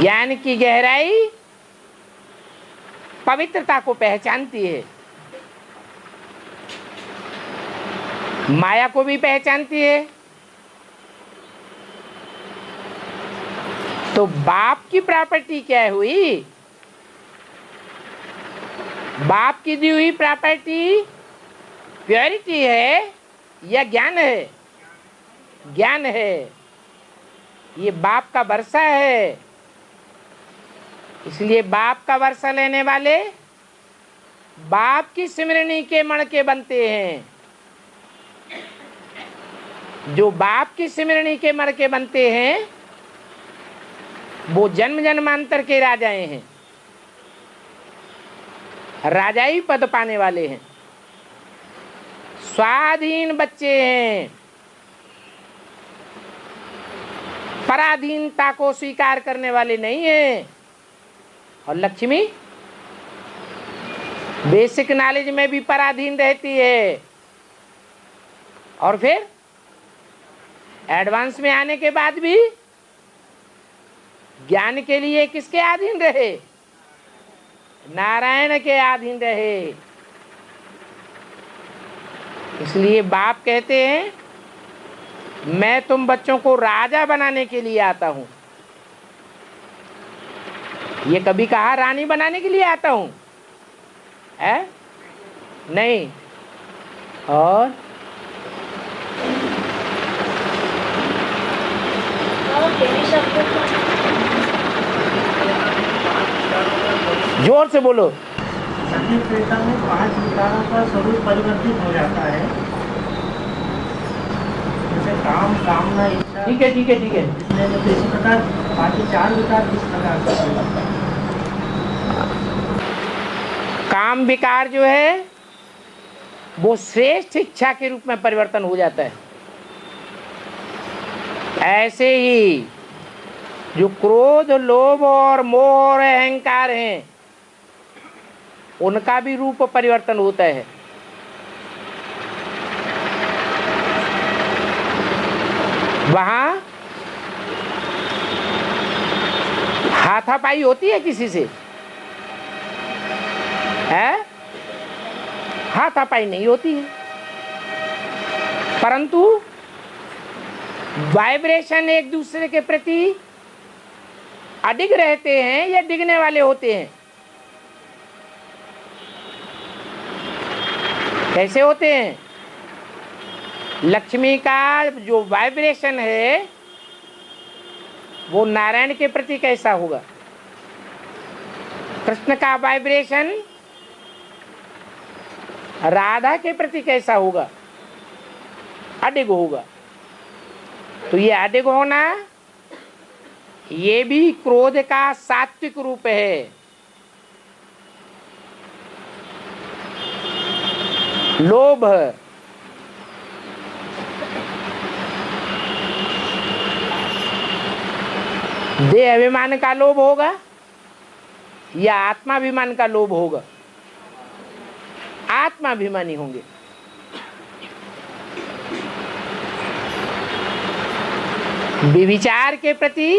ज्ञान की गहराई पवित्रता को पहचानती है, माया को भी पहचानती है। तो बाप की प्रॉपर्टी क्या हुई? बाप की दी हुई प्रॉपर्टी प्योरिटी है या ज्ञान है? ज्ञान है। ये बाप का वर्षा है, इसलिए बाप का वर्षा लेने वाले बाप की स्मृति के मणके बनते हैं। जो बाप की स्मृति के मणके बनते हैं वो जन्म जन्मांतर के राजाएं हैं, राजाई पद पाने वाले हैं, स्वाधीन बच्चे हैं, पराधीनता को स्वीकार करने वाले नहीं हैं। और लक्ष्मी बेसिक नॉलेज में भी पराधीन रहती है, और फिर एडवांस में आने के बाद भी ज्ञान के लिए किसके अधीन रहे? नारायण के अधीन रहे। इसलिए बाप कहते हैं मैं तुम बच्चों को राजा बनाने के लिए आता हूं। ये कभी कहा रानी बनाने के लिए आता हूं? है नहीं। और जोर से बोलो। सती त्रेता में 5 विकारों का स्वरूप परिवर्तित हो जाता है, जैसे काम, कामना, इच्छा। ठीक है ठीक है ठीक है। इसमें इसी प्रकार बाकी 4 विकार किस प्रकार से परिवर्तन? काम विकार जो है वो श्रेष्ठ इच्छा के रूप में परिवर्तन हो जाता है। ऐसे ही जो क्रोध, लोभ और मोह और अहंकार हैं उनका भी रूप परिवर्तन होता है। वहां हाथापाई होती है किसी से? है? हाथापाई नहीं होती है, परंतु वाइब्रेशन एक दूसरे के प्रति अडिग रहते हैं या डिगने वाले होते हैं? कैसे होते हैं? लक्ष्मी का जो वाइब्रेशन है वो नारायण के प्रति कैसा होगा? कृष्ण का वाइब्रेशन राधा के प्रति कैसा होगा? अडिग होगा। तो ये अडिग होना ये भी क्रोध का सात्विक रूप है। लोभ, देह अभिमान का लोभ होगा या आत्माभिमान का लोभ होगा? आत्माभिमानी होंगे। विचार के प्रति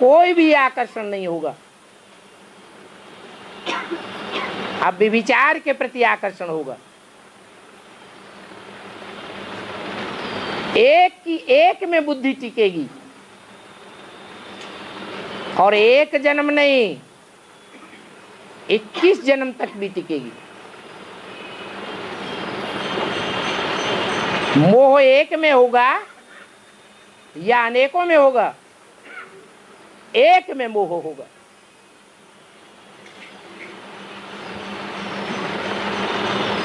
कोई भी आकर्षण नहीं होगा। अब विचार के प्रति आकर्षण होगा। एक की एक में बुद्धि टिकेगी और एक जन्म नहीं 21 जन्म तक भी टिकेगी। मोह एक में होगा या अनेकों में होगा? एक में मोह होगा।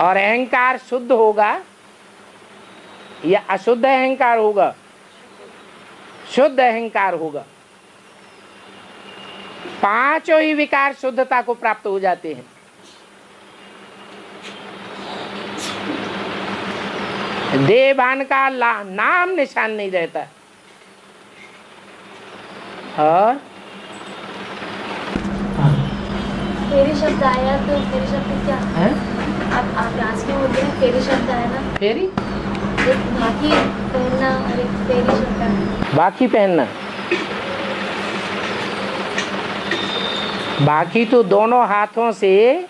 और अहंकार शुद्ध होगा या अशुद्ध अहंकार होगा? शुद्ध अहंकार होगा। पांचों ही विकार शुद्धता को प्राप्त हो जाते हैं। देहभान का नाम निशान नहीं रहता। और फेरी शब्द आया तो फेरी शब्द क्या है? आप आज के बोलते हैं फेरी शब्द आया ना? फेरी एक बाकी पहनना और एक फेरी शब्द है। बाकी पहनना बाकी तो दोनों हाथों से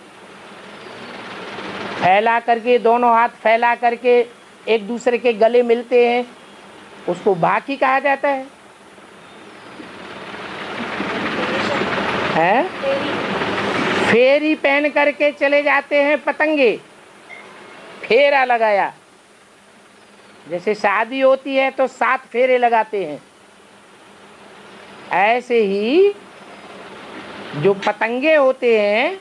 फैला करके, दोनों हाथ फैला करके एक दूसरे के गले मिलते हैं, उसको बाकी कहा जाता है। हैं? फेरी पहन करके चले जाते हैं पतंगे, फेरा लगाया। जैसे शादी होती है तो 7 फेरे लगाते हैं, ऐसे ही जो पतंगे होते हैं,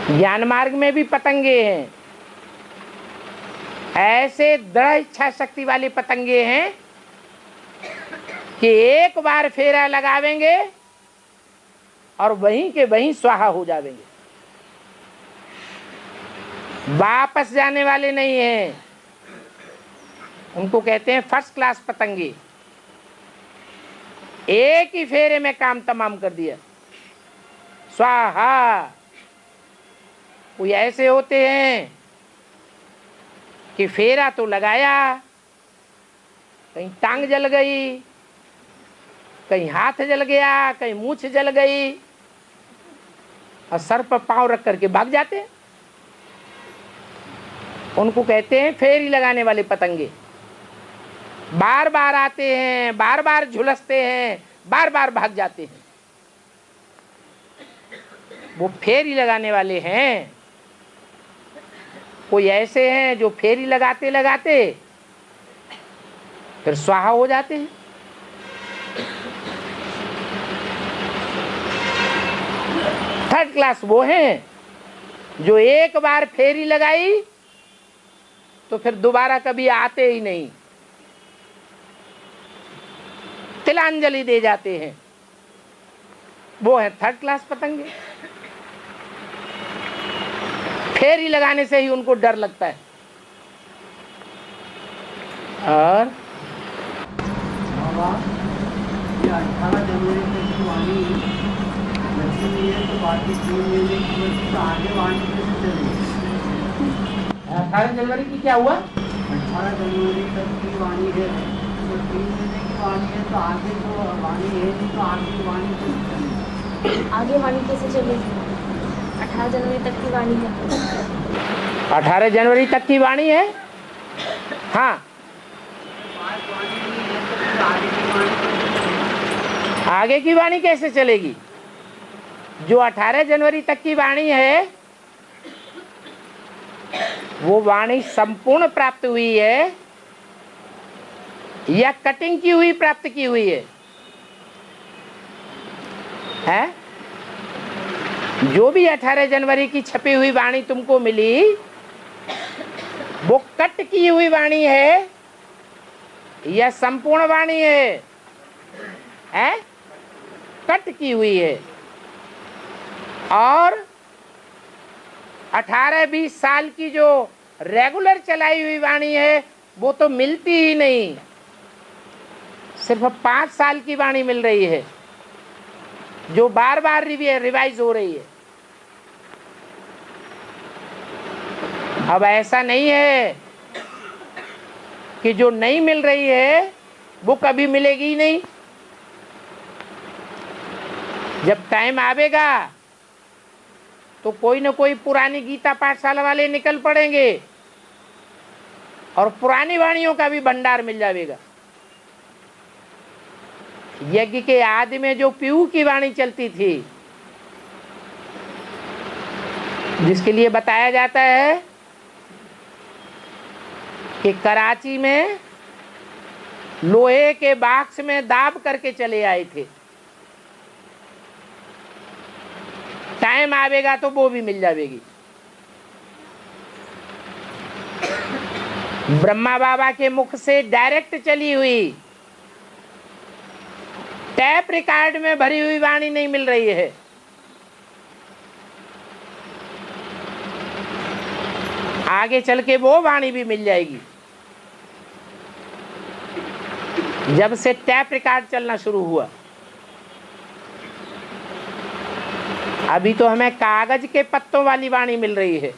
ज्ञान मार्ग में भी पतंगे हैं, ऐसे दृढ़ इच्छा शक्ति वाले पतंगे हैं कि एक बार फेरा लगावेंगे और वहीं के वहीं स्वाहा हो जावेंगे, वापस जाने वाले नहीं हैं। उनको कहते हैं फर्स्ट क्लास पतंगे। एक ही फेरे में काम तमाम कर दिया, स्वाहा। कोई ऐसे होते हैं कि फेरा तो लगाया, कहीं टांग जल गई, कहीं हाथ जल गया, कहीं मूछ जल गई, और सर पर पांव रख करके भाग जाते हैं। उनको कहते हैं फेरी लगाने वाले पतंगे। बार बार आते हैं, बार बार झुलसते हैं, बार बार भाग जाते हैं, वो फेरी लगाने वाले हैं। कोई ऐसे हैं जो फेरी लगाते लगाते फिर स्वाहा हो जाते हैं। थर्ड क्लास वो हैं जो एक बार फेरी लगाई तो फिर दोबारा कभी आते ही नहीं, तिलांजलि दे जाते हैं। वो है थर्ड क्लास पतंगे। फेरी लगाने से ही उनको डर लगता है। और 18 जनवरी तक की वाणी बची हुई है, तो बाकी 3 महीने की बची, तो आगे वाणी कैसे चलेगी? 18 जनवरी की क्या हुआ? 18 जनवरी तक की वाणी है, तो 3 महीने की वाणी है, तो आगे तो वाणी है नहीं, तो आगे वाणी कैसे चलेगी? आगे वाणी कैसे चलेगी? 18 जनवरी तक की वाणी है। 18 जनवरी तक की वाणी है। हाँ, आगे की वाणी कैसे चलेगी? जो 18 जनवरी तक की वाणी है वो वाणी संपूर्ण प्राप्त हुई है या कटिंग की हुई प्राप्त की हुई है? हैं? जो भी 18 जनवरी की छपी हुई वाणी तुमको मिली वो कट की हुई वाणी है या संपूर्ण वाणी है? हैं? कट की हुई है। और 18-20 साल की जो रेगुलर चलाई हुई वाणी है वो तो मिलती ही नहीं, सिर्फ 5 साल की वाणी मिल रही है जो बार बार रिवाइज हो रही है। अब ऐसा नहीं है कि जो नहीं मिल रही है वो कभी मिलेगी ही नहीं। जब टाइम आवेगा तो कोई न कोई पुरानी गीता पाठशाला वाले निकल पड़ेंगे और पुरानी वाणियों का भी भंडार मिल जाएगा। यज्ञ के आदि में जो पीहू की वाणी चलती थी, जिसके लिए बताया जाता है कि कराची में लोहे के बाक्स में दाब करके चले आए थे, टाइम आवेगा तो वो भी मिल जाएगी। ब्रह्मा बाबा के मुख से डायरेक्ट चली हुई टैप रिकॉर्ड में भरी हुई वाणी नहीं मिल रही है। आगे चल के वो वाणी भी मिल जाएगी जब से टैप रिकॉर्ड चलना शुरू हुआ। अभी तो हमें कागज के पत्तों वाली वाणी मिल रही है।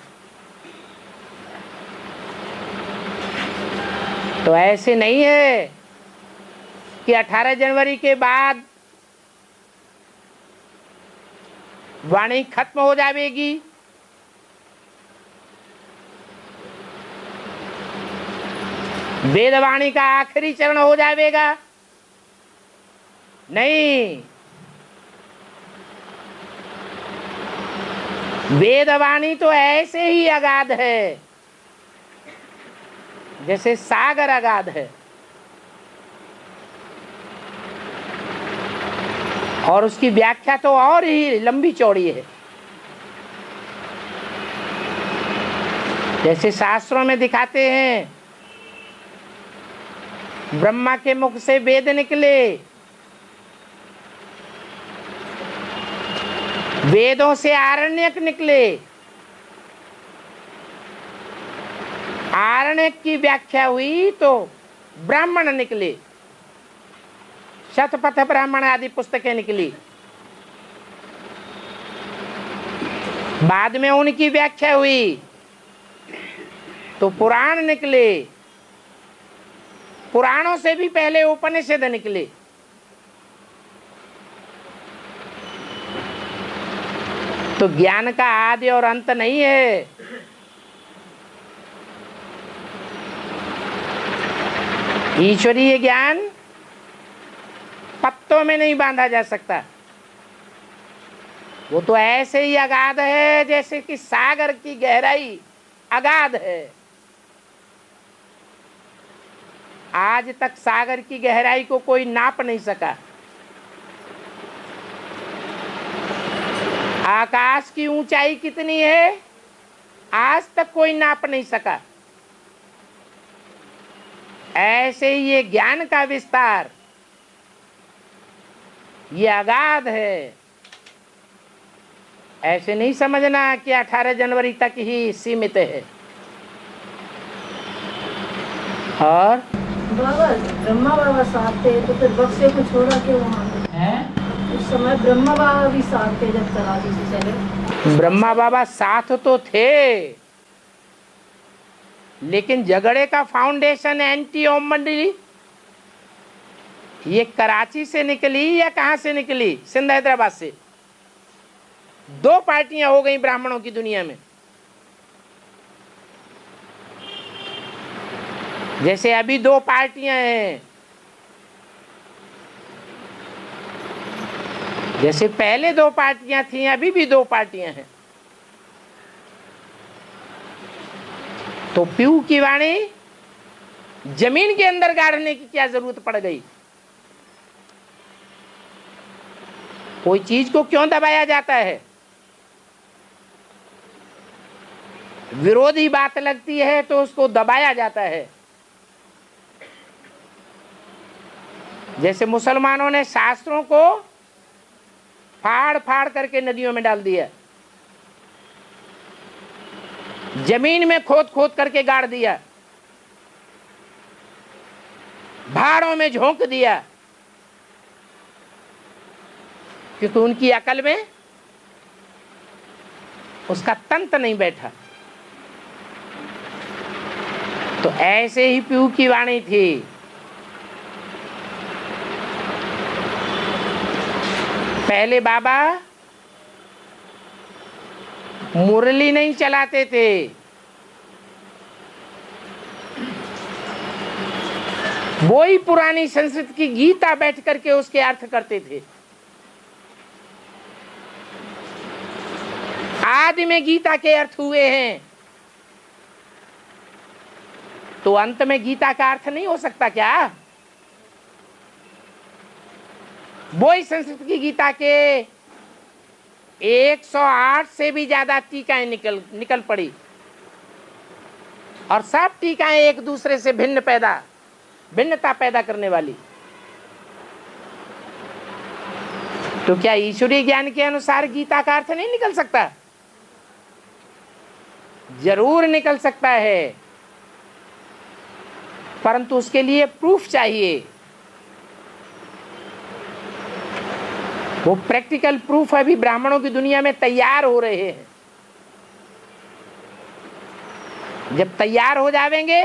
तो ऐसे नहीं है कि 18 जनवरी के बाद वाणी खत्म हो जाएगी। वेदवाणी का आखिरी चरण हो जाएगा? नहीं, वेदवाणी तो ऐसे ही अगाध है जैसे सागर अगाध है, और उसकी व्याख्या तो और ही लंबी चौड़ी है। जैसे शास्त्रों में दिखाते हैं, ब्रह्मा के मुख से वेद निकले, वेदों से आरण्यक निकले, आरण्यक की व्याख्या हुई तो ब्राह्मण निकले, शतपथ ब्राह्मण आदि पुस्तकें निकली। बाद में उनकी व्याख्या हुई तो पुराण निकले, पुराणों से भी पहले उपनिषद निकले। तो ज्ञान का आदि और अंत नहीं है। ईश्वरीय ज्ञान पत्तों में नहीं बांधा जा सकता, वो तो ऐसे ही अगाध है जैसे कि सागर की गहराई अगाध है। आज तक सागर की गहराई को कोई नाप नहीं सका। आकाश की ऊंचाई कितनी है, आज तक कोई नाप नहीं सका। ऐसे ही ये ज्ञान का विस्तार ये अगाध है। ऐसे नहीं समझना कि 18 जनवरी तक ही सीमित है। और बाबा ब्रह्मा बाबा साथ थे तो फिर बक्से को छोड़ा के वहाँ उस समय ब्रह्मा बाबा भी साथ थे जब तराजू से चले। ब्रह्मा बाबा साथ तो थे, लेकिन झगड़े का फाउंडेशन एंटी ओम मंडली ये कराची से निकली या कहां से निकली? सिंध हैदराबाद से। 2 पार्टियां हो गई ब्राह्मणों की दुनिया में। जैसे अभी 2 पार्टियां हैं, जैसे पहले 2 पार्टियां थी, अभी भी 2 पार्टियां हैं। तो पीयू की वाणी जमीन के अंदर गाड़ने की क्या जरूरत पड़ गई? कोई चीज को क्यों दबाया जाता है? विरोधी बात लगती है तो उसको दबाया जाता है। जैसे मुसलमानों ने शास्त्रों को फाड़ फाड़ करके नदियों में डाल दिया, जमीन में खोद खोद करके गाड़ दिया, पहाड़ों में झोंक दिया, क्योंकि उनकी अकल में उसका तंत्र नहीं बैठा। तो ऐसे ही पीयू की वाणी थी। पहले बाबा मुरली नहीं चलाते थे, वो ही पुरानी संस्कृत की गीता बैठ करके उसके अर्थ करते थे। आदि में गीता के अर्थ हुए हैं, तो अंत में गीता का अर्थ नहीं हो सकता क्या? वो ही संस्कृत की गीता के 108 से भी ज्यादा टीकाएं निकल पड़ी, और सब टीकाएं एक दूसरे से भिन्नता पैदा करने वाली। तो क्या ईश्वरीय ज्ञान के अनुसार गीता का अर्थ नहीं निकल सकता? जरूर निकल सकता है, परंतु उसके लिए प्रूफ चाहिए। वो प्रैक्टिकल प्रूफ अभी ब्राह्मणों की दुनिया में तैयार हो रहे हैं। जब तैयार हो जाएंगे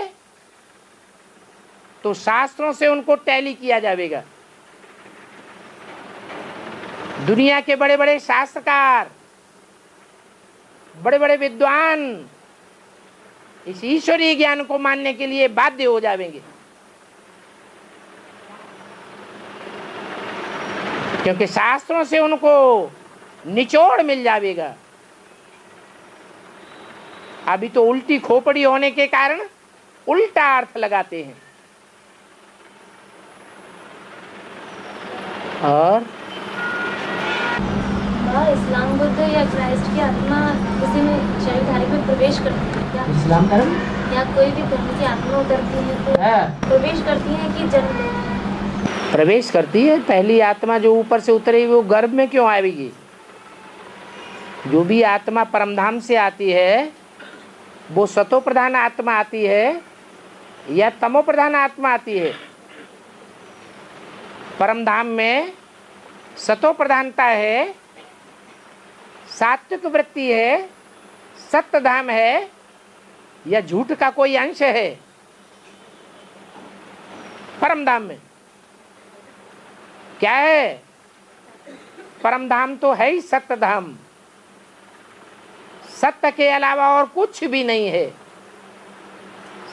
तो शास्त्रों से उनको टैली किया जाएगा। दुनिया के बड़े बड़े शास्त्रकार बड़े बड़े विद्वान इस ईश्वरीय ज्ञान को मानने के लिए बाध्य हो जाएंगे, क्योंकि शास्त्रों से उनको निचोड़ मिल जाएगा। अभी तो उल्टी खोपड़ी होने के कारण उल्टा अर्थ लगाते हैं। और इस्लाम बुद्ध या क्राइस्ट की आत्मा किसी में शरीरधारी में प्रवेश करती है क्या? इस्लाम धर्म या कोई भी धर्म की आत्मा उतरती है तो प्रवेश करती है कि जन्म प्रवेश करती है। पहली आत्मा जो ऊपर से उतरेगी वो गर्भ में क्यों आएगी? जो भी आत्मा परमधाम से आती है वो सतो प्रधान आत्मा आती है या तमो प्रधान आत्मा आती है? परमधाम में सतो प्रधानता है, सात्विक वृत्ति है, सत्य धाम है, या झूठ का कोई अंश है? परमधाम में क्या है? परमधाम तो है ही सत्य धाम। सत्य के अलावा और कुछ भी नहीं है।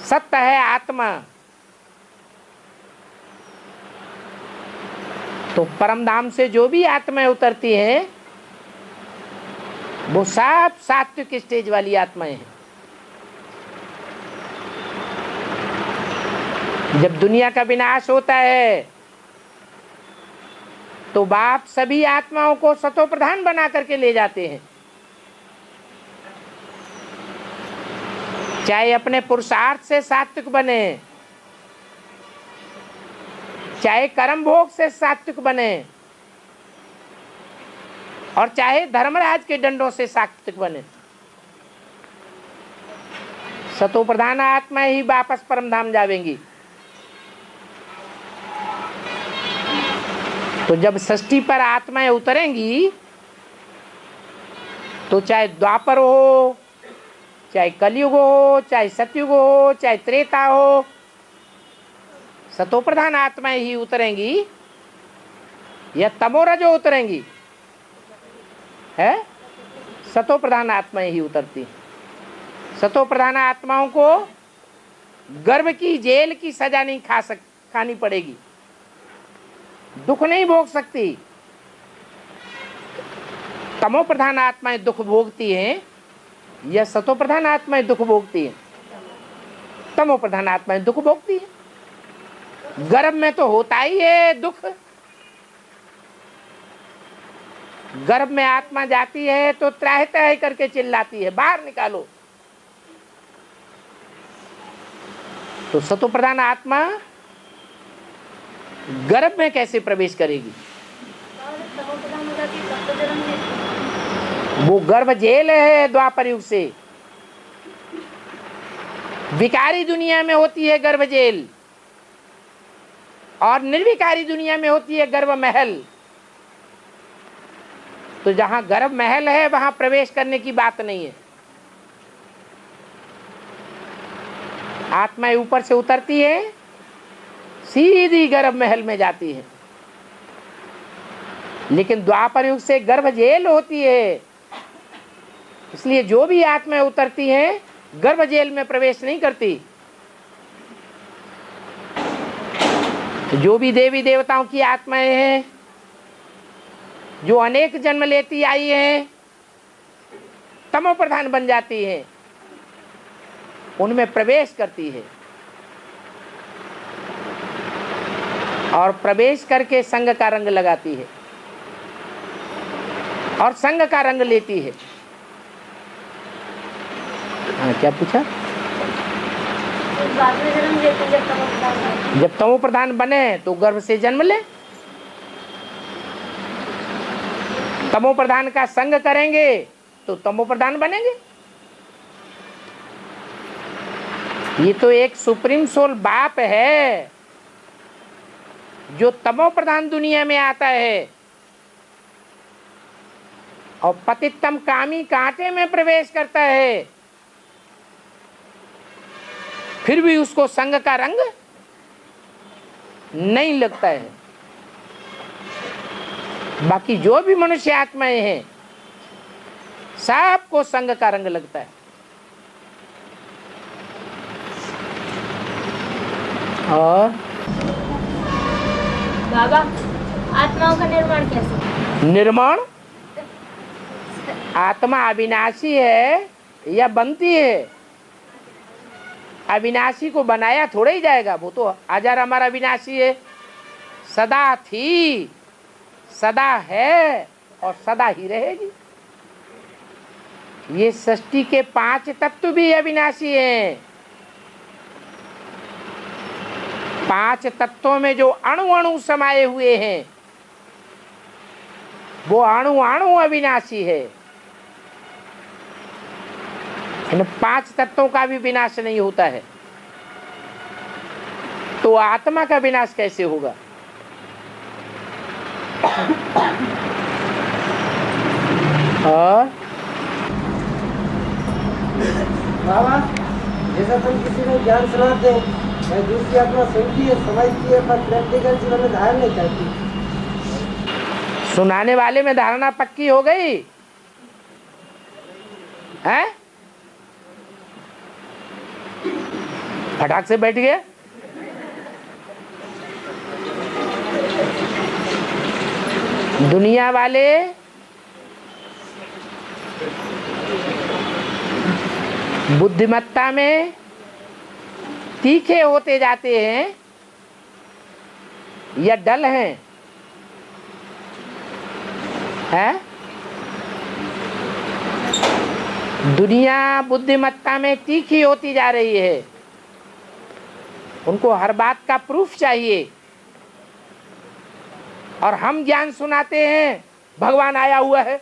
सत्य है आत्मा। तो परमधाम से जो भी आत्माएं उतरती हैं वो सब सात्विक स्टेज वाली आत्माएं हैं। जब दुनिया का विनाश होता है तो बाप सभी आत्माओं को सतो प्रधान बना करके ले जाते हैं, चाहे अपने पुरुषार्थ से सात्विक बने, चाहे कर्म भोग से सात्विक बने, और चाहे धर्मराज के दंडों से सात्विक बने। सतो प्रधान आत्मा ही वापस परमधाम जावेंगी। तो जब षष्ठी पर आत्माएं उतरेंगी तो चाहे द्वापर हो, चाहे कलयुग हो, चाहे सतयुग हो, चाहे त्रेता हो, सतो प्रधान आत्माएं ही उतरेंगी या तमोरजो उतरेंगी? है सतो प्रधान आत्माएं ही उतरती। सतो प्रधान आत्माओं को गर्भ की जेल की सजा नहीं खानी पड़ेगी, दुख नहीं भोग सकती। तमो प्रधान आत्माएं दुख भोगती हैं या सतो प्रधान आत्माएं दुख भोगती हैं? तमो प्रधान आत्माएं दुख भोगती हैं। गर्भ में तो होता ही है दुख। गर्भ में आत्मा जाती है तो त्राहि त्राहि करके चिल्लाती है, बाहर निकालो। तो सतो प्रधान आत्मा गर्भ में कैसे प्रवेश करेगी? वो गर्भ जेल है द्वापर युग से। विकारी दुनिया में होती है गर्भ जेल और निर्विकारी दुनिया में होती है गर्भ महल। तो जहां गर्भ महल है वहां प्रवेश करने की बात नहीं है। आत्माएं ऊपर से उतरती है, सीधी गर्भ महल में जाती है। लेकिन द्वापर युग से गर्भ जेल होती है, इसलिए जो भी आत्माएं उतरती हैं गर्भ जेल में प्रवेश नहीं करती। जो भी देवी देवताओं की आत्माएं हैं जो अनेक जन्म लेती आई हैं, तमो प्रधान बन जाती हैं, उनमें प्रवेश करती है और प्रवेश करके संग का रंग लगाती है और संग का रंग लेती है। हाँ, क्या पूछा? जब तमो प्रधान बने तो गर्भ से जन्म ले। तमो प्रधान का संग करेंगे तो तमो प्रधान बनेंगे। ये तो एक सुप्रीम सोल बाप है जो तमो प्रधान दुनिया में आता है और पतितम कामी कांटे में प्रवेश करता है, फिर भी उसको संग का रंग नहीं लगता है। बाकी जो भी मनुष्य आत्माएं हैं सबको संग का रंग लगता है। और बाबा, आत्माओं का निर्माण कैसे? निर्माण, आत्मा अविनाशी है या बनती है? अविनाशी को बनाया थोड़ा ही जाएगा, वो तो अजर अमर अविनाशी है, सदा थी, सदा है और सदा ही रहेगी। ये सृष्टि के 5 तत्व भी अविनाशी हैं। 5 तत्वों में जो अणु अणु समाये हुए हैं वो अणु अणु अविनाशी है। इन 5 तत्वों का भी विनाश नहीं होता है, तो आत्मा का विनाश कैसे होगा? और बाबा, जैसा तुम किसी को ज्ञान सुनाते हो, मैं दूसरी आत्मा सुनती है, समझती है, पर प्रैक्टिकल जीवन में धारण नहीं करती। सुनाने वाले में धारणा पक्की हो गई है? फटाक से बैठ गया। दुनिया वाले बुद्धिमत्ता में तीखे होते जाते हैं या डल हैं? है? दुनिया बुद्धिमत्ता में तीखी होती जा रही है, उनको हर बात का प्रूफ चाहिए, और हम ज्ञान सुनाते हैं भगवान आया हुआ है,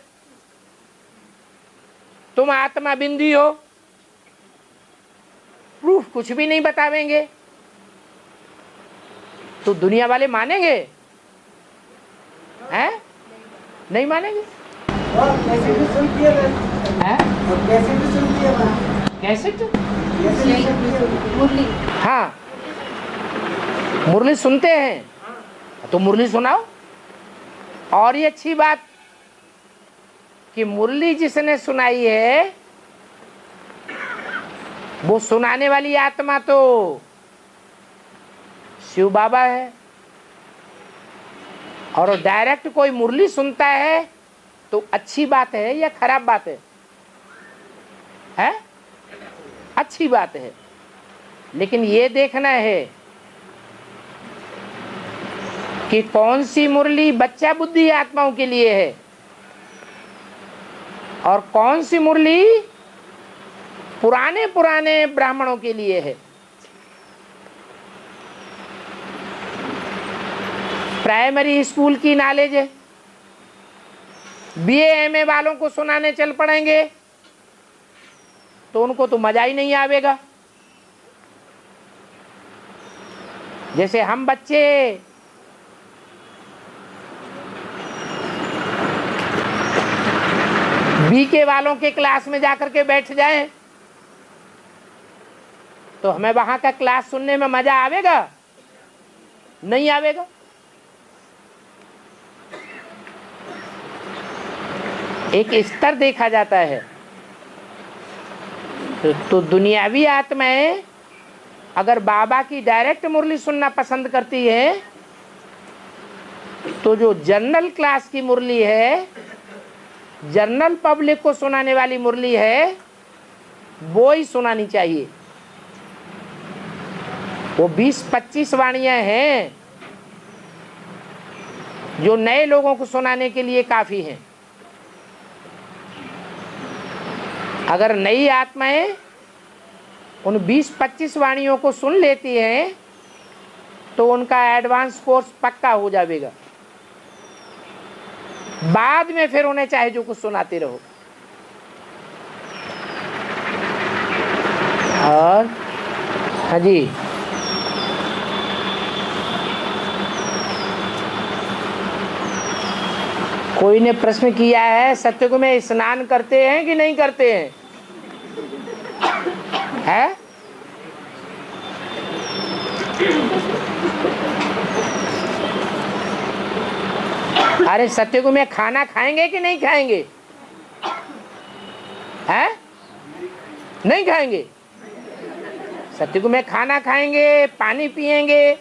तुम आत्मा बिंदी हो, प्रूफ कुछ भी नहीं बतावेंगे, तो दुनिया वाले मानेंगे? हैं? नहीं मानेंगे। कैसे भी सुनती है, कैसे भी सुनती है, कैसे मुरली। हाँ, मुरली सुनते हैं तो मुरली सुनाओ। और ये अच्छी बात कि मुरली जिसने सुनाई है वो सुनाने वाली आत्मा तो शिव बाबा है, और डायरेक्ट कोई मुरली सुनता है तो अच्छी बात है या खराब बात है? है? अच्छी बात है। लेकिन ये देखना है कि कौन सी मुरली बच्चा बुद्धि आत्माओं के लिए है और कौन सी मुरली पुराने पुराने ब्राह्मणों के लिए है। प्राइमरी स्कूल की नॉलेज है, बीए एमए वालों को सुनाने चल पड़ेंगे तो उनको तो मजा ही नहीं आवेगा। जैसे हम बच्चे बीके वालों के क्लास में जाकर के बैठ जाएं तो हमें वहां का क्लास सुनने में मजा आवेगा? नहीं आवेगा। एक स्तर देखा जाता है। तो दुनियावी आत्माएं अगर बाबा की डायरेक्ट मुरली सुनना पसंद करती है तो जो जनरल क्लास की मुरली है, जनरल पब्लिक को सुनाने वाली मुरली है, वो ही सुनानी चाहिए। वो 20-25 वाणियां हैं जो नए लोगों को सुनाने के लिए काफी हैं। अगर नई आत्माएं उन 20-25 वाणियों को सुन लेती हैं तो उनका एडवांस कोर्स पक्का हो जाएगा। बाद में फिर उन्हें चाहे जो कुछ सुनाते रहो। और हाँ जी, कोई ने प्रश्न किया है सत्ययुग में स्नान करते हैं कि नहीं करते हैं? है? अरे सत्ययुग में खाना खाएंगे कि नहीं खाएंगे? नहीं खाएंगे। सत्युग में खाना खाएंगे, पानी पिएंगे,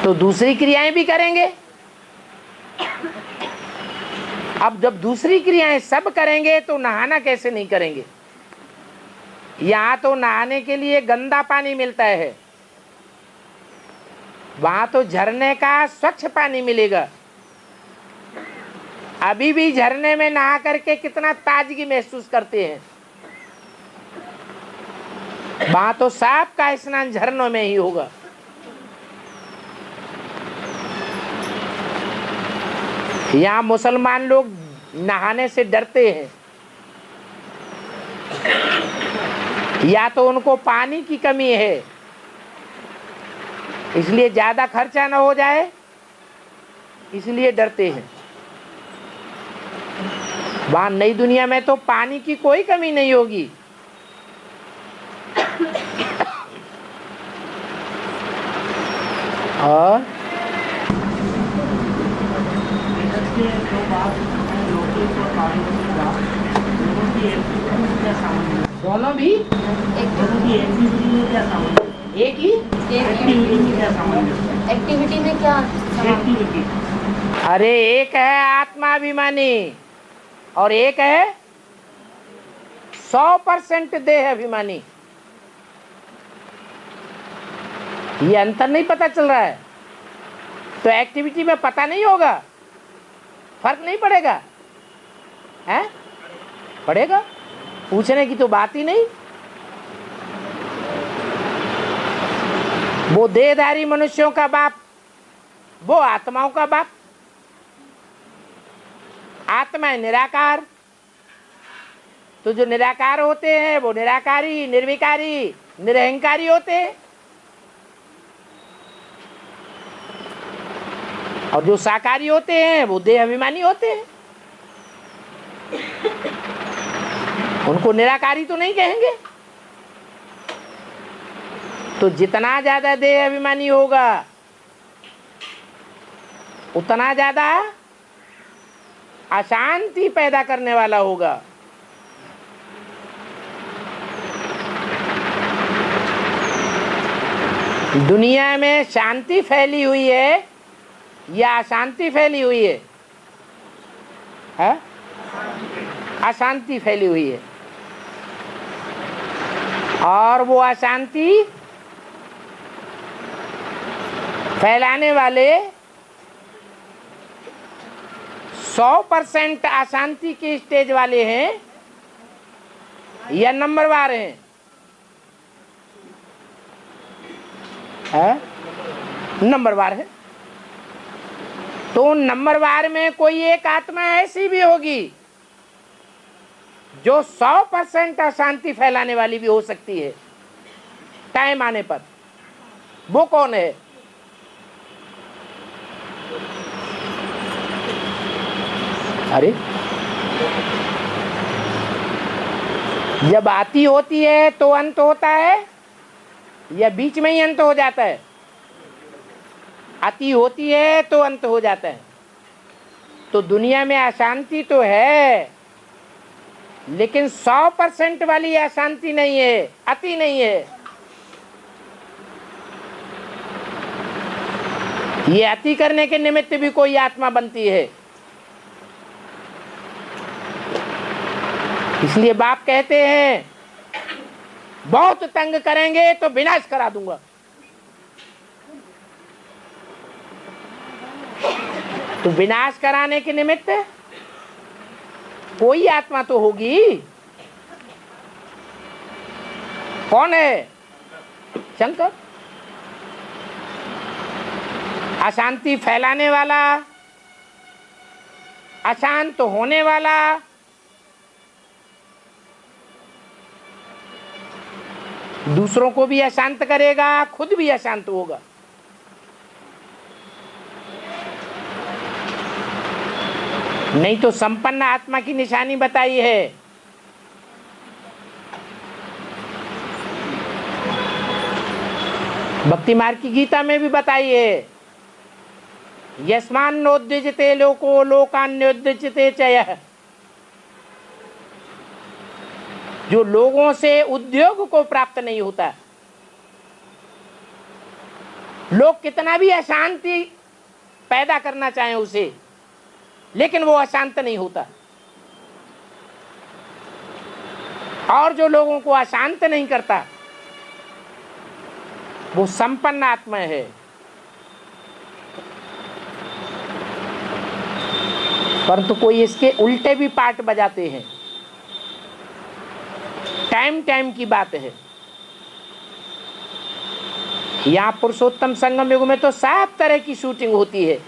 तो दूसरी क्रियाएं भी करेंगे। अब जब दूसरी क्रियाएं सब करेंगे तो नहाना कैसे नहीं करेंगे? यहां तो नहाने के लिए गंदा पानी मिलता है, वहां तो झरने का स्वच्छ पानी मिलेगा। अभी भी झरने में नहा करके कितना ताजगी महसूस करते हैं। वहां तो सांप का स्नान झरनों में ही होगा। यहाँ मुसलमान लोग नहाने से डरते हैं, या तो उनको पानी की कमी है इसलिए ज्यादा खर्चा न हो जाए, इसलिए डरते हैं। वहां नई दुनिया में तो पानी की कोई कमी नहीं होगी। और दोनों भी एक ही एक्टिविटी में क्या अरे एक है आत्माभिमानी और एक है 100% देह अभिमानी। ये अंतर नहीं पता चल रहा है तो एक्टिविटी में पता नहीं होगा, फर्क नहीं पड़ेगा। है पड़ेगा, पूछने की तो बात ही नहीं। वो देहधारी मनुष्यों का बाप, वो आत्माओं का बाप। आत्मा है निराकार, तो जो निराकार होते हैं वो निराकारी, निर्विकारी, निरहंकारी होते हैं। और जो साकारी होते हैं वो देह अभिमानी होते हैं। उनको निराकारी तो नहीं कहेंगे। तो जितना ज्यादा देह अभिमानी होगा उतना ज्यादा अशांति पैदा करने वाला होगा। दुनिया में शांति फैली हुई है या अशांति फैली हुई है? अशांति फैली हुई है। और वो अशांति फैलाने वाले 100% अशांति के स्टेज वाले हैं या नंबरवार हैं? नंबरवार है। तो नंबरवार में कोई एक आत्मा ऐसी भी होगी जो 100% अशांति फैलाने वाली भी हो सकती है टाइम आने पर। वो कौन है? अरे जब आती होती है तो अंत होता है या बीच में ही अंत हो जाता है? आती होती है तो अंत हो जाता है। तो दुनिया में अशांति तो है लेकिन 100% वाली अशांति नहीं है, अति नहीं है। ये अति करने के निमित्त भी कोई आत्मा बनती है। इसलिए बाप कहते हैं बहुत तंग करेंगे तो विनाश करा दूंगा। तो विनाश कराने के निमित्त कोई आत्मा तो होगी। कौन है? शंकर। अशांति फैलाने वाला, अशांत होने वाला, दूसरों को भी अशांत करेगा, खुद भी अशांत होगा। नहीं तो संपन्न आत्मा की निशानी बताई है। भक्ति मार्ग की गीता में भी बताई है यस्मान्नोद्विजते लोको लोकान्योद्विजते च यः। जो लोगों से उद्योग को प्राप्त नहीं होता, लोग कितना भी अशांति पैदा करना चाहें उसे, लेकिन वो अशांत नहीं होता। और जो लोगों को अशांत नहीं करता वो संपन्न आत्मा है। परंतु कोई इसके उल्टे भी पार्ट बजाते हैं। टाइम टाइम की बात है। यहाँ पुरुषोत्तम संगम युग में तो सब तरह की शूटिंग होती है।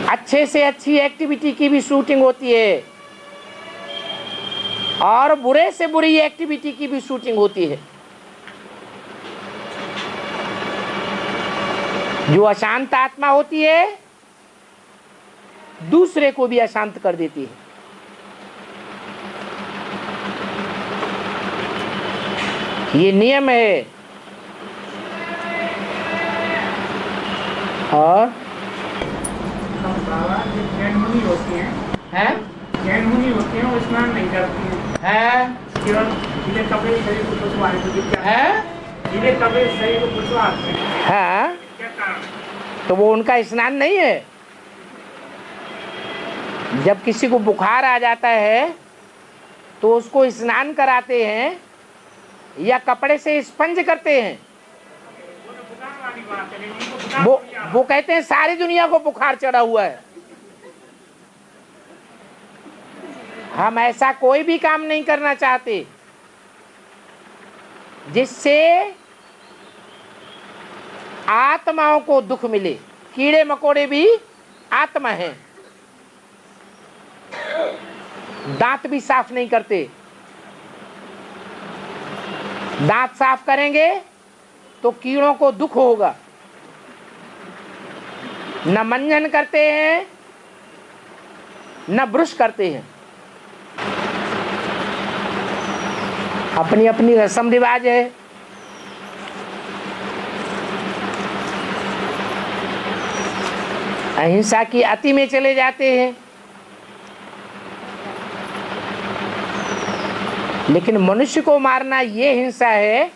अच्छे से अच्छी एक्टिविटी की भी शूटिंग होती है और बुरे से बुरी एक्टिविटी की भी शूटिंग होती है। जो अशांत आत्मा होती है दूसरे को भी अशांत कर देती है। ये नियम है। और बाबा जो जैन मुनि होती हैं, जैन मुनि होती हैं, वो स्नान नहीं करती हैं, केवल गीले कपड़े शरीर को पुछवाने गीले कपड़े शरीर को पुछवाते हैं। हाँ, क्या कारण? तो वो उनका स्नान नहीं है। जब किसी को बुखार आ जाता है तो उसको स्नान कराते हैं या कपड़े से स्पंज करते हैं। वो कहते हैं सारी दुनिया को बुखार चढ़ा हुआ है। हम ऐसा कोई भी काम नहीं करना चाहते जिससे आत्माओं को दुख मिले। कीड़े मकोड़े भी आत्मा हैं। दांत भी साफ नहीं करते। दांत साफ करेंगे तो कीड़ों को दुख होगा। न मंजन करते हैं न ब्रश करते हैं। अपनी अपनी रस्म रिवाज है। अहिंसा की अति में चले जाते हैं। लेकिन मनुष्य को मारना ये हिंसा है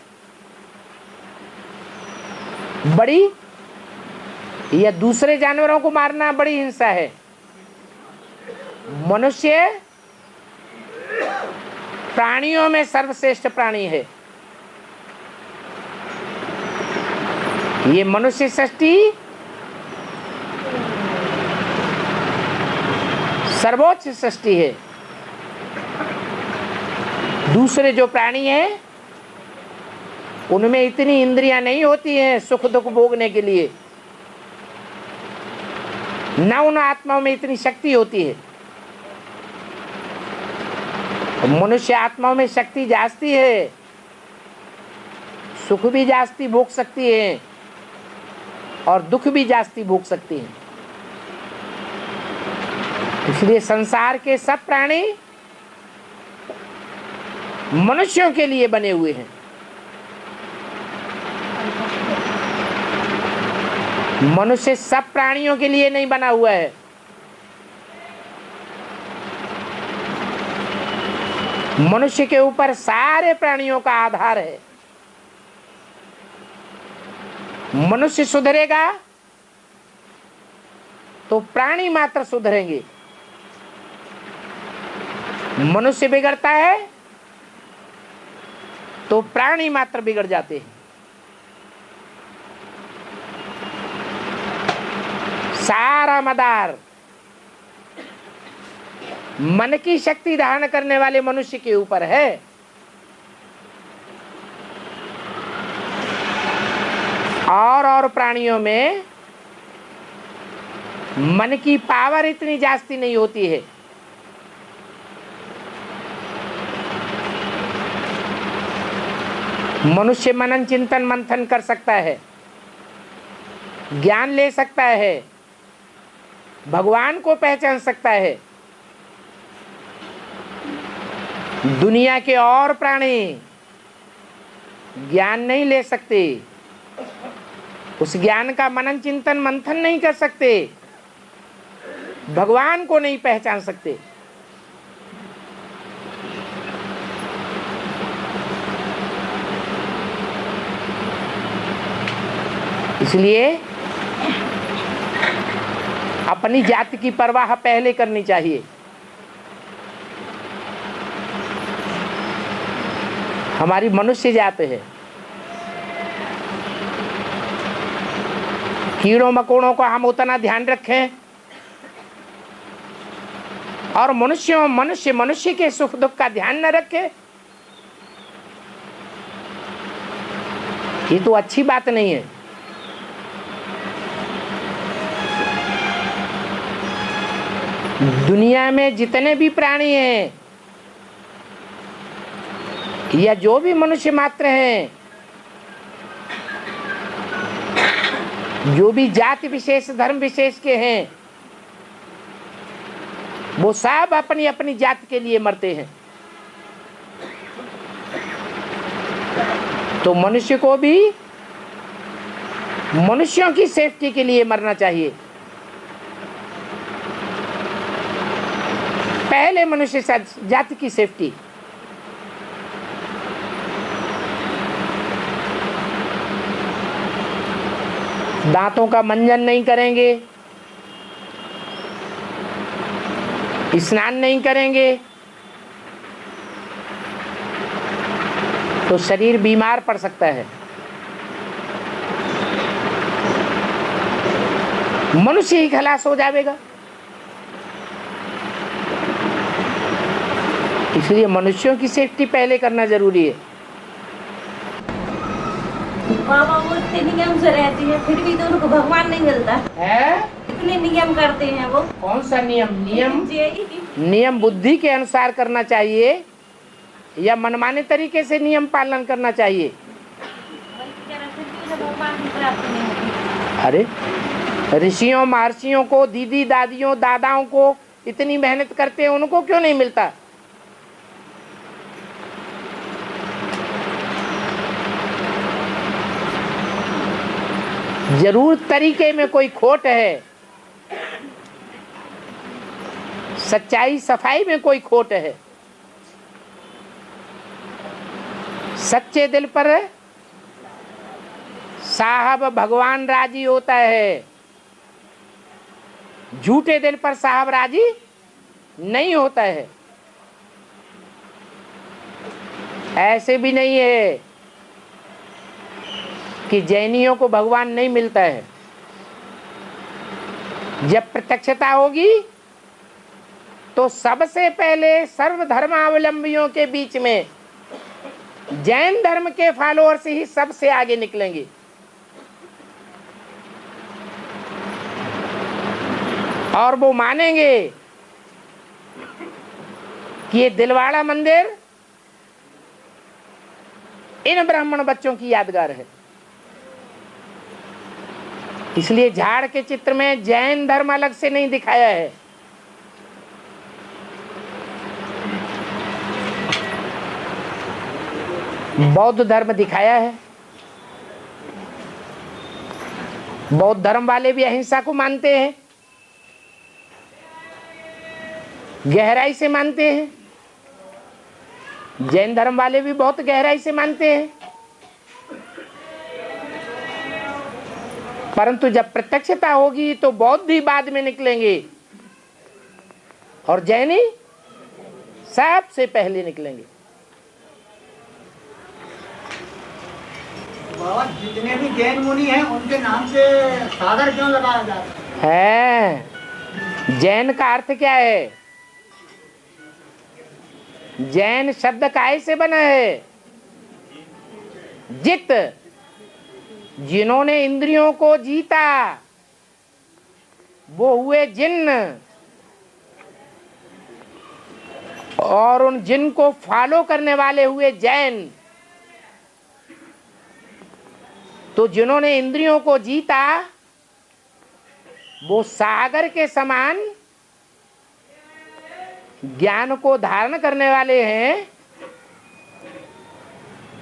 बड़ी, या दूसरे जानवरों को मारना बड़ी हिंसा है। मनुष्य प्राणियों में सर्वश्रेष्ठ प्राणी है। ये मनुष्य सृष्टि सर्वोच्च सृष्टि है। दूसरे जो प्राणी हैं उनमें इतनी इंद्रियां नहीं होती हैं सुख दुख भोगने के लिए, न उन आत्माओं में इतनी शक्ति होती है। मनुष्य आत्माओं में शक्ति जास्ती है, सुख भी जास्ती भोग सकती है और दुख भी जास्ती भोग सकती है। इसलिए संसार के सब प्राणी मनुष्यों के लिए बने हुए हैं। मनुष्य सब प्राणियों के लिए नहीं बना हुआ है। मनुष्य के ऊपर सारे प्राणियों का आधार है। मनुष्य सुधरेगा तो प्राणी मात्र सुधरेंगे। मनुष्य बिगड़ता है तो प्राणी मात्र बिगड़ जाते हैं। सारा मदार मन की शक्ति धारण करने वाले मनुष्य के ऊपर है। और प्राणियों में मन की पावर इतनी जास्ती नहीं होती है। मनुष्य मनन चिंतन मंथन कर सकता है, ज्ञान ले सकता है, भगवान को पहचान सकता है। दुनिया के और प्राणी ज्ञान नहीं ले सकते, उस ज्ञान का मनन चिंतन मंथन नहीं कर सकते, भगवान को नहीं पहचान सकते। इसलिए अपनी जाति की परवाह पहले करनी चाहिए। हमारी मनुष्य जात है, कीड़ों मकोड़ों को हम उतना ध्यान रखें और मनुष्य के सुख दुख का ध्यान न रखे, ये तो अच्छी बात नहीं है। दुनिया में जितने भी प्राणी हैं या जो भी मनुष्य मात्र हैं, जो भी जाति विशेष धर्म विशेष के हैं, वो सब अपनी अपनी जाति के लिए मरते हैं। तो मनुष्य को भी मनुष्यों की सेफ्टी के लिए मरना चाहिए। पहले मनुष्य जाति की सेफ्टी। दांतों का मंजन नहीं करेंगे, स्नान नहीं करेंगे तो शरीर बीमार पड़ सकता है। मनुष्य ही खलास हो जाएगा। इसलिए मनुष्यों की सेफ्टी पहले करना जरूरी है। बाबा वो इतने नियम से रहती है, फिर भी तो उनको भगवान नहीं मिलता है? इतने नियम करते हैं वो। कौन सा नियम? नियम बुद्धि के अनुसार करना चाहिए या मनमाने तरीके से नियम पालन करना चाहिए? अरे ऋषियों महर्षियों को, दीदी दादियों दादाओं को इतनी मेहनत करते हैं, उनको क्यों नहीं मिलता? जरूर तरीके में कोई खोट है, सच्चाई सफाई में कोई खोट है। सच्चे दिल पर साहब भगवान राजी होता है, झूठे दिल पर साहब राजी नहीं होता है। ऐसे भी नहीं है कि जैनियों को भगवान नहीं मिलता है। जब प्रत्यक्षता होगी तो सबसे पहले सर्वधर्मावलंबियों के बीच में जैन धर्म के फॉलोअर्स ही सबसे आगे निकलेंगे। और वो मानेंगे कि ये दिलवाड़ा मंदिर इन ब्राह्मण बच्चों की यादगार है। इसलिए झाड़ के चित्र में जैन धर्म अलग से नहीं दिखाया है। बौद्ध धर्म दिखाया है। बौद्ध धर्म वाले भी अहिंसा को मानते हैं, गहराई से मानते हैं। जैन धर्म वाले भी बहुत गहराई से मानते हैं। परंतु जब प्रत्यक्षता होगी तो बौद्ध ही बाद में निकलेंगे और जैनी सबसे पहले निकलेंगे। बाबा जितने भी जैन मुनि हैं उनके नाम से सागर क्यों लगाया जाता है? जैन का अर्थ क्या है? जैन शब्द काय से बना है? जित, जिन्होंने इंद्रियों को जीता वो हुए जिन्न, और उन जिन को फॉलो करने वाले हुए जैन। तो जिन्होंने इंद्रियों को जीता वो सागर के समान ज्ञान को धारण करने वाले हैं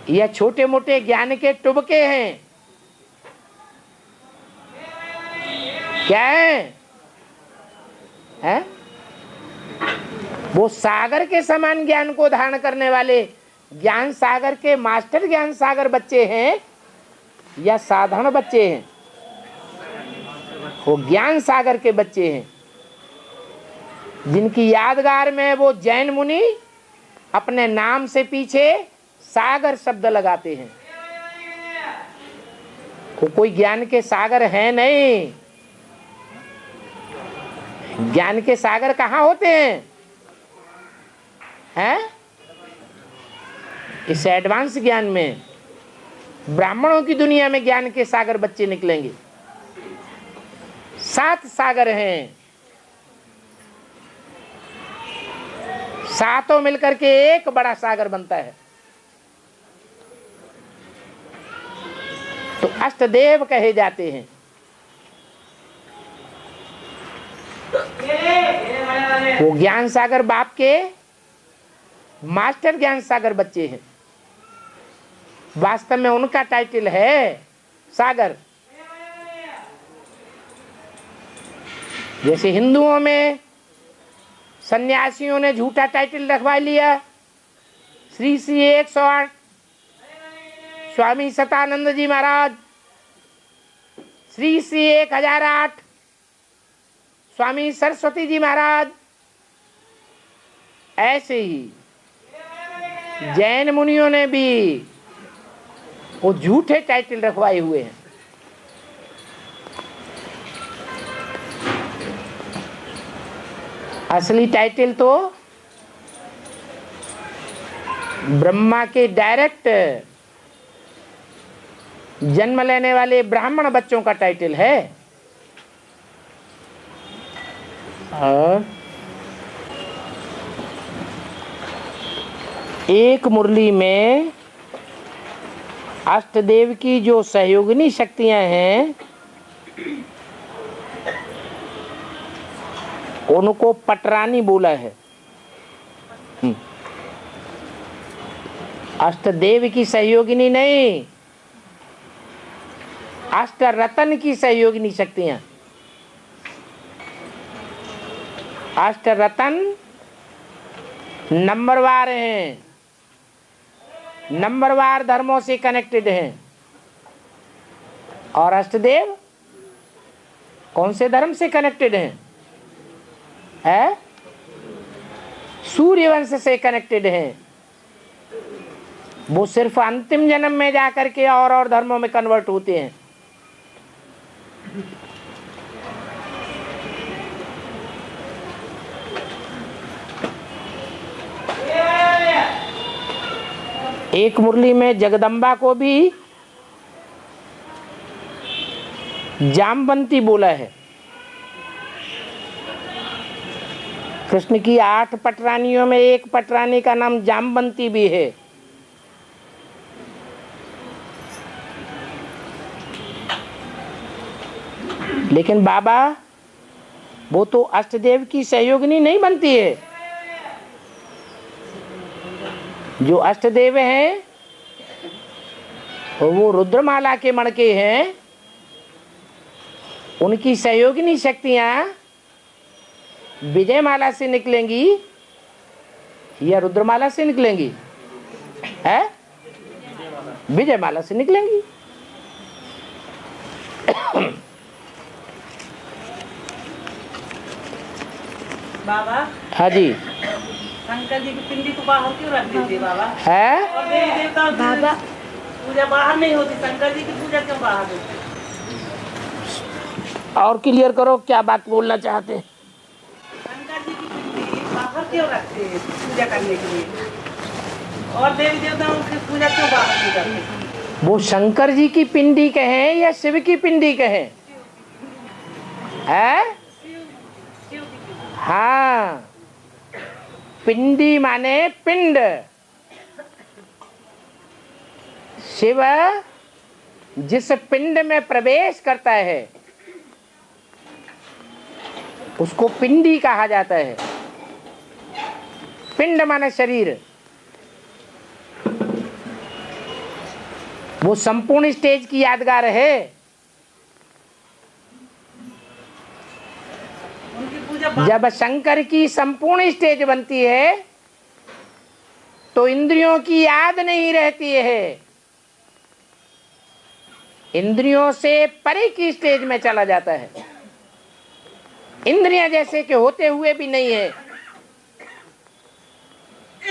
या छोटे मोटे ज्ञान के टुबके हैं? क्या है? वो सागर के समान ज्ञान को धारण करने वाले ज्ञान सागर के मास्टर ज्ञान सागर बच्चे हैं या साधारण बच्चे हैं? वो ज्ञान सागर के बच्चे हैं, जिनकी यादगार में वो जैन मुनि अपने नाम से पीछे सागर शब्द लगाते हैं। वो कोई ज्ञान के सागर है नहीं। ज्ञान के सागर कहाँ होते हैं? इस एडवांस ज्ञान में ब्राह्मणों की दुनिया में ज्ञान के सागर बच्चे निकलेंगे। 7 सागर हैं, सातों मिलकर के एक बड़ा सागर बनता है। तो अष्टदेव कहे जाते हैं। वो ज्ञान सागर बाप के मास्टर ज्ञान सागर बच्चे हैं। वास्तव में उनका टाइटल है सागर। जैसे हिंदुओं में सन्यासियों ने झूठा टाइटल रखवा लिया, श्री श्री 108 स्वामी सतानंद जी महाराज, श्री श्री 1008 स्वामी सरस्वती जी महाराज। ऐसे ही जैन मुनियों ने भी वो झूठे टाइटल रखवाए हुए हैं। असली टाइटल तो ब्रह्मा के डायरेक्ट जन्म लेने वाले ब्राह्मण बच्चों का टाइटल है। और एक मुरली में अष्टदेव की जो सहयोगिनी शक्तियां हैं उनको पटरानी बोला है। अष्टदेव की सहयोगिनी नहीं, अष्ट रतन की सहयोगिनी शक्तियां। अष्ट रतन नंबरवार हैं, नंबरवार धर्मों से कनेक्टेड हैं। और अष्टदेव कौन से धर्म से कनेक्टेड हैं? सूर्यवंश से कनेक्टेड हैं। वो सिर्फ अंतिम जन्म में जाकर के और धर्मों में कन्वर्ट होते हैं। एक मुरली में जगदम्बा को भी जामवंती बोला है। कृष्ण की 8 पटरानियों में एक पटरानी का नाम जामवंती भी है। लेकिन बाबा वो तो अष्टदेव की सहयोगिनी नहीं बनती है। जो अष्टदेव हैं वो रुद्रमाला के मणके हैं। उनकी सहयोगिनी शक्तियां विजयमाला से निकलेंगी या रुद्रमाला से निकलेंगी? है विजयमाला से निकलेंगी। बाबा हाँ जी, शंकर जी की पिंडी को बाहर क्यों रख देते बाबा? है और देवी देवता बाबा पूजा बाहर नहीं होती, शंकर जी की पूजा क्यों बाहर होती? और क्लियर करो, क्या बात बोलना चाहते हैं? शंकर जी की पिंडी बाहर क्यों रखते हैं पूजा करने के लिए, और देवी देवताओं की पूजा क्यों बाहर नहीं करते? वो शंकर जी की पिंडी कहें या शिव की पिंडी कहें? है हाँ, पिंडी माने पिंड। शिव जिस पिंड में प्रवेश करता है उसको पिंडी कहा जाता है। पिंड माने शरीर। वो संपूर्ण स्टेज की यादगार है। जब शंकर की संपूर्ण स्टेज बनती है तो इंद्रियों की याद नहीं रहती है, इंद्रियों से परे की स्टेज में चला जाता है। इंद्रियां जैसे कि होते हुए भी नहीं है।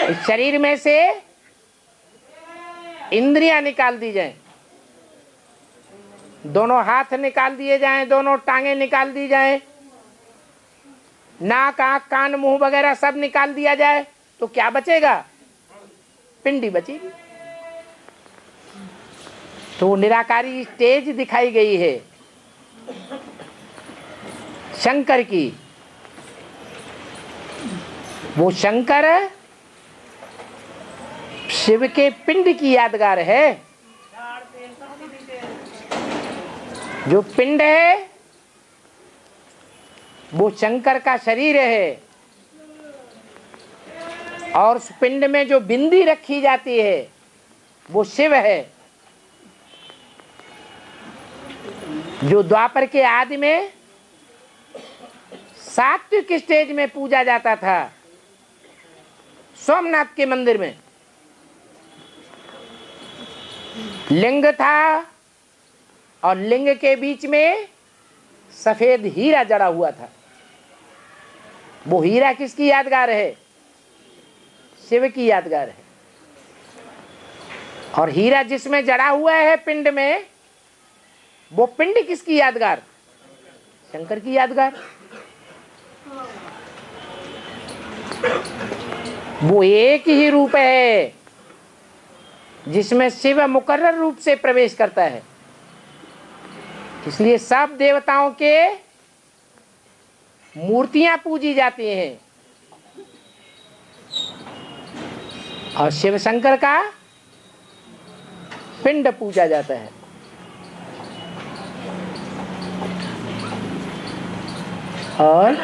इस शरीर में से इंद्रियां निकाल दी जाएं, दोनों हाथ निकाल दिए जाएं, दोनों टांगे निकाल दी जाएं, नाक आंख कान मुंह वगैरह सब निकाल दिया जाए तो क्या बचेगा? पिंडी बचेगी। तो निराकारी स्टेज दिखाई गई है शंकर की। वो शंकर शिव के पिंड की यादगार है। जो पिंड है वो शंकर का शरीर है, और उस पिंड में जो बिंदी रखी जाती है वो शिव है। जो द्वापर के आदि में सात्विक स्टेज में पूजा जाता था सोमनाथ के मंदिर में, लिंग था और लिंग के बीच में सफेद हीरा जड़ा हुआ था। वो हीरा किसकी यादगार है? शिव की यादगार है। और हीरा जिसमें जड़ा हुआ है पिंड में, वो पिंड किसकी यादगार? शंकर की यादगार। वो एक ही रूप है जिसमें शिव मुकर्रर रूप से प्रवेश करता है। इसलिए सब देवताओं के मूर्तियां पूजी जाती हैं और शिव शंकर का पिंड पूजा जाता है। और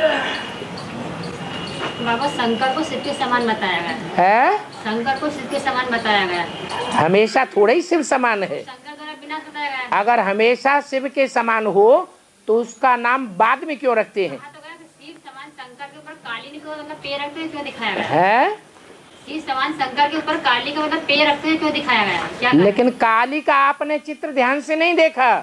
बाबा शंकर को शिव के समान बताया गया है, शंकर को शिव के समान बताया गया। हमेशा थोड़ा ही शिव समान है। शंकर द्वारा विनाश बताया गया। अगर हमेशा शिव के समान हो तो उसका नाम बाद में क्यों रखते हैं? तो गया कि शिव समान शंकर के ऊपर काली को मतलब पैर रखते हैं, क्यों दिखाया गया है? शिव समान शंकर के ऊपर काली का मतलब पैर रखते हैं, क्यों दिखाया गया? क्या लेकिन काली का आपने चित्र ध्यान से नहीं देखा।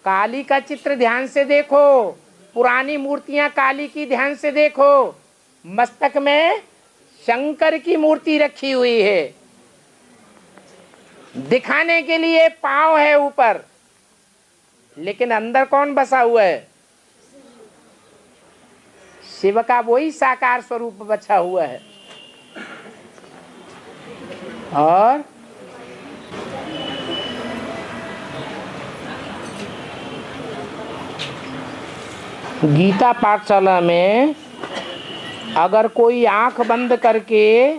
काली का चित्र ध्यान से देखो, पुरानी मूर्तियां काली की ध्यान से देखो। मस्तक में शंकर की मूर्ति रखी हुई है, दिखाने के लिए पांव है ऊपर, लेकिन अंदर कौन बसा हुआ है? शिव का वही साकार स्वरूप बचा हुआ है। और गीता पाठशाला में अगर कोई आंख बंद करके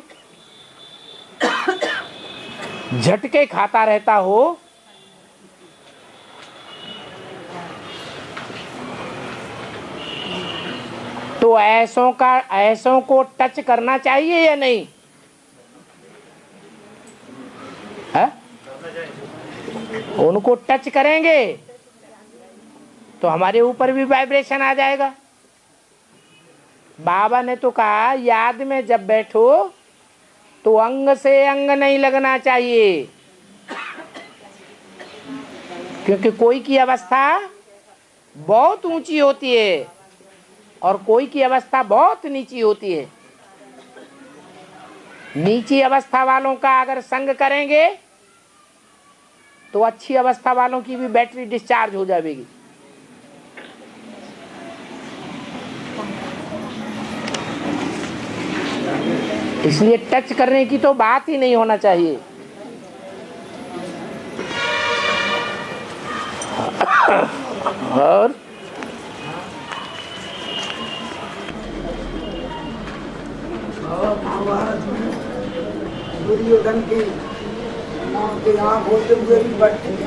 झटके खाता रहता हो तो ऐसों को टच करना चाहिए या नहीं? है? उनको टच करेंगे तो हमारे ऊपर भी वाइब्रेशन आ जाएगा। बाबा ने तो कहा याद में जब बैठो तो अंग से अंग नहीं लगना चाहिए, क्योंकि कोई की अवस्था बहुत ऊंची होती है और कोई की अवस्था बहुत नीची होती है। नीची अवस्था वालों का अगर संग करेंगे तो अच्छी अवस्था वालों की भी बैटरी डिस्चार्ज हो जाएगी। इसलिए टच करने की तो बात ही नहीं होना चाहिए। और महाभारत में दुर्योधन की आंख होते हुए भी बढ़ती